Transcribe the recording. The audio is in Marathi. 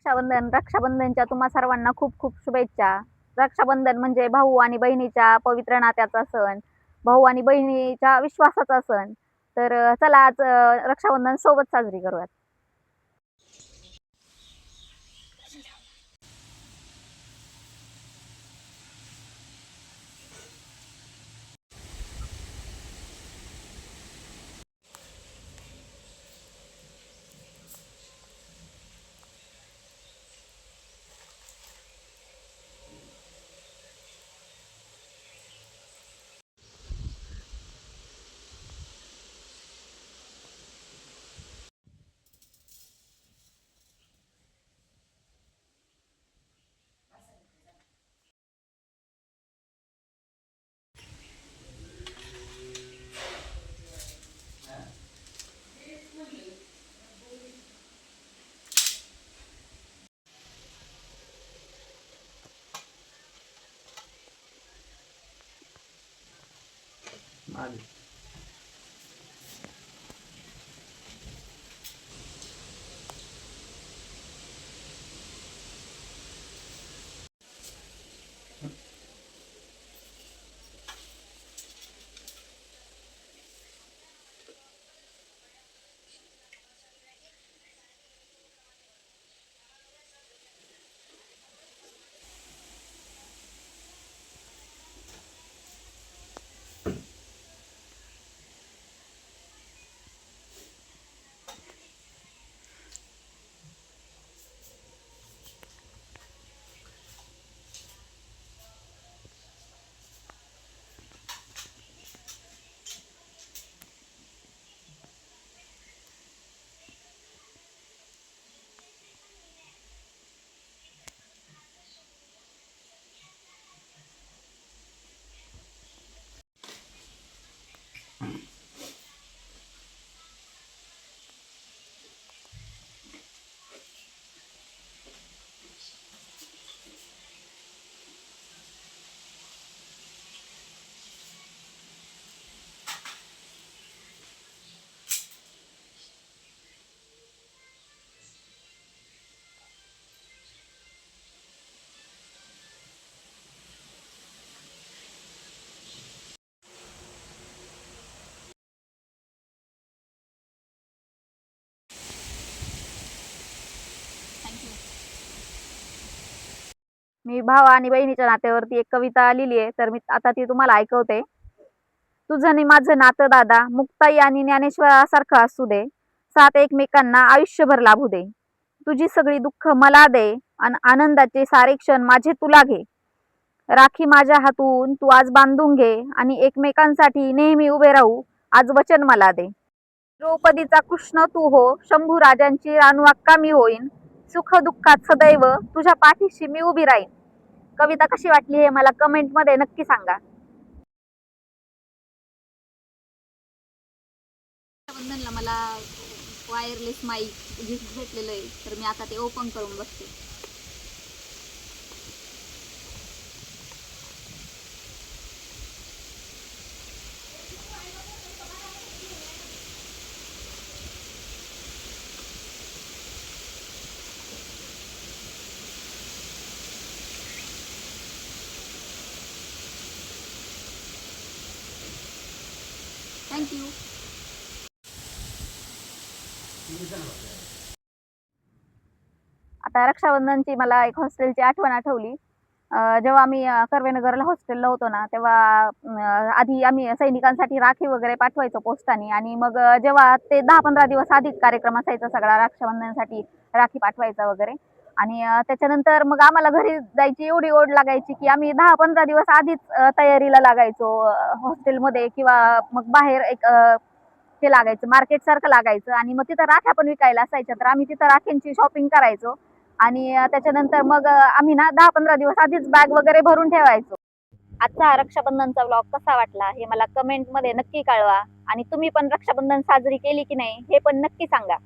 रक्षाबंधनच्या तुम्हा सर्वांना खूप खूप शुभेच्छा. रक्षाबंधन म्हणजे भाऊ आणि बहिणीच्या पवित्र नात्याचा सण, भाऊ आणि बहिणीच्या विश्वासाचा सण. तर चला आज रक्षाबंधन सोबत साजरी करूयात. मी भावा आणि बहिणीच्या नात्यावरती एक कविता लिहिली आहे, तर मी आता ती तुम्हाला ऐकवते. तुझं आणि माझं नातं दादा मुक्ताई आणि ज्ञानेश्वरासारखं असू दे. साथ एकमेकांना आयुष्यभर लाभू दे. तुझी सगळी दुःख मला दे आणि आनंदाचे सारे क्षण माझे तुला घे. राखी माझ्या हातून तू आज बांधून घे आणि एकमेकांसाठी नेहमी उभे राहू आज वचन मला दे. द्रौपदीचा कृष्ण तू हो, शंभू राजांची रानवाक्का मी होईन. सुख दुःखात सदैव तुझ्या पाठीशी मी उभी राहीन. कविता कशी वाटली हे मला कमेंट मध्ये नक्की सांगा. रक्षाबंधनला मला वायरलेस माईक गिफ्ट भेटलेलं आहे, तर मी आता ते ओपन करून बघते. थँक्यू. आता रक्षाबंधनची मला एक हॉस्टेलची आठवण आठवली. जेव्हा आम्ही कर्वेनगरला हॉस्टेलला होतो ना, तेव्हा आधी आम्ही सैनिकांसाठी राखी वगैरे पाठवायचो पोस्टाने आणि मग जेव्हा ते 10-15 दिवस आधीच कार्यक्रम असायचा सगळा रक्षाबंधनसाठी राखी पाठवायचा वगैरे आणि त्याच्यानंतर मग आम्हाला घरी जायची एवढी ओढ लागायची, की आम्ही 10-15 दिवस आधीच तयारीला लागायचो हॉस्टेलमध्ये किंवा मग बाहेर एक ते लागायचं मार्केटसारखं लागायचं आणि मग तिथं राख्या पण विकायला असायच्या, तर आम्ही तिथं राख्यांची शॉपिंग करायचो आणि त्याच्यानंतर मग आम्ही ना 10-15 दिवस आधीच बॅग वगैरे भरून ठेवायचो. आजचा हा रक्षाबंधनचा व्लॉग कसा वाटला हे मला कमेंट मध्ये नक्की कळवा आणि तुम्ही पण रक्षाबंधन साजरी केली की नाही हे पण नक्की सांगा.